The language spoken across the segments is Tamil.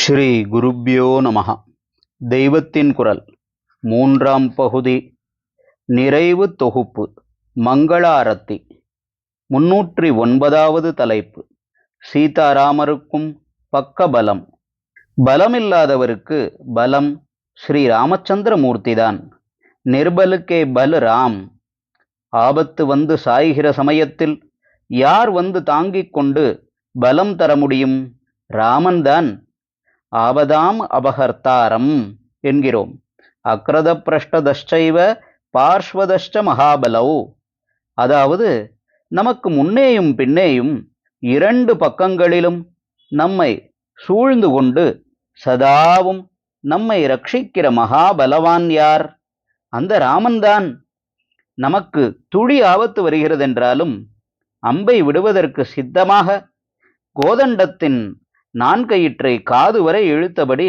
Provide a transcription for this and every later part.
ஸ்ரீ குருப்யோ நமஹ. தெய்வத்தின் குரல் மூன்றாம் பகுதி, நிறைவு தொகுப்பு, மங்களாரத்தி. 309வது தலைப்பு, சீதாராமருக்கும் பக்கபலம். பலமில்லாதவருக்கு பலம் ஸ்ரீ ராமச்சந்திரமூர்த்திதான். நிர்பலுக்கே பல் ராம். ஆபத்து வந்து சாய்கிற சமயத்தில் யார் வந்து தாங்கிக் கொண்டு பலம் தர முடியும்? ராமன்தான். ஆபதாம் அபகர்த்தாரம் என்கிறோம். அக்ரத பிரஷ்டதஷ்டைவ பார்ஷ்வதஷ்ட மகாபலௌ. அதாவது நமக்கு முன்னேயும் பின்னேயும் இரண்டு பக்கங்களிலும் நம்மை சூழ்ந்து கொண்டு சதாவும் நம்மை ரட்சிக்கிற மகாபலவான் யார்? அந்த ராமன்தான். நமக்கு துளி ஆபத்து வருகிறதென்றாலும் அம்பை விடுவதற்கு சித்தமாக கோதண்டத்தின் நான்கயிற்றை காது வரை இழுத்தபடி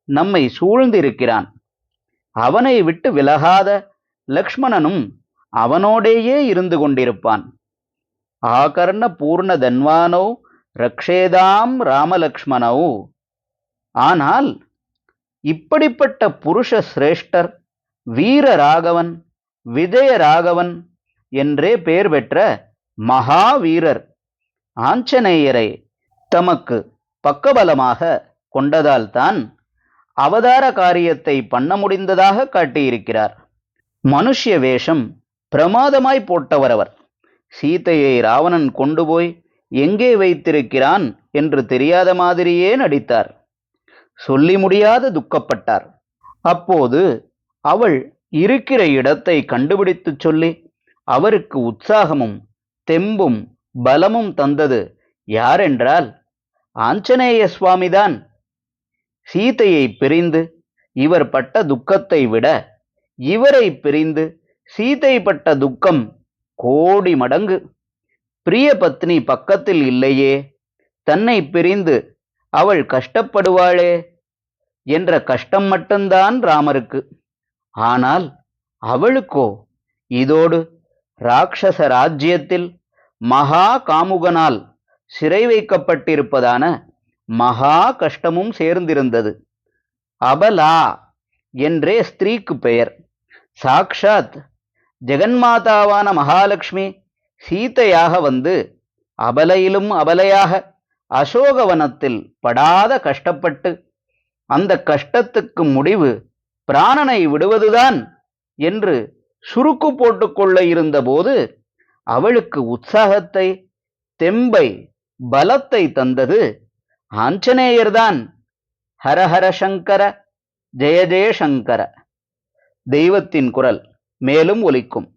நம்மை சூழ்ந்திருக்கிறான். அவனை விட்டு விலகாத லக்ஷ்மணனும் அவனோடேயே இருந்து கொண்டிருப்பான். ஆகர்ண பூர்ண தன்வானோ ரக்ஷேதாம் ராமலக்ஷ்மணோ. ஆனால் இப்படிப்பட்ட புருஷ சிரேஷ்டர், வீர ராகவன், விஜய ராகவன் என்றே பெயர் பெற்ற மகாவீரர் ஆஞ்சநேயரை தமக்கு பக்கபலமாக கொண்டதால்தான் அவதார காரியத்தை பண்ண முடிந்ததாக காட்டியிருக்கிறார். மனுஷ்ய வேஷம் பிரமாதமாய் போட்டவர் அவர். சீதையை ராவணன் கொண்டு போய் எங்கே வைத்திருக்கிறான் என்று தெரியாத மாதிரியே நடித்தார். சொல்லி முடியாத துக்கப்பட்டார். அப்போது அவள் இருக்கிற இடத்தை கண்டுபிடித்து சொல்லி அவருக்கு உற்சாகமும் தெம்பும் பலமும் தந்தது யாரென்றால் ஆஞ்சநேய சுவாமிதான். சீதையை பிரிந்து இவர் பட்ட துக்கத்தை விட இவரை பிரிந்து சீதை பட்ட துக்கம் கோடி மடங்கு. பிரிய பத்னி பக்கத்தில் இல்லையே, தன்னை பிரிந்து அவள் கஷ்டப்படுவாளே என்ற கஷ்டம் மட்டும்தான் ராமருக்கு. ஆனால் அவளுக்கோ இதோடு ராட்சச ராஜ்யத்தில் மகா காமுகனால் சிறை வைக்கப்பட்டிருப்பதான மகா கஷ்டமும் சேர்ந்திருந்தது. அபலா என்றே ஸ்திரீக்கு பெயர். சாக்ஷாத் ஜெகன்மாதாவான மகாலட்சுமி சீதையாக வந்து அபலையிலும் அபலையாக அசோகவனத்தில் படாத கஷ்டப்பட்டு அந்த கஷ்டத்துக்கு முடிவு பிராணனை விடுவதுதான் என்று சுருக்கு போட்டுக்கொள்ள இருந்தபோது அவளுக்கு உற்சாகத்தை, தெம்பை, பலத்தை தந்தது ஆஞ்சநேயர்தான். ஹரஹர சங்கர, ஜெய ஜெய சங்கர. தெய்வத்தின் குரல் மேலும் ஒலிக்கும்.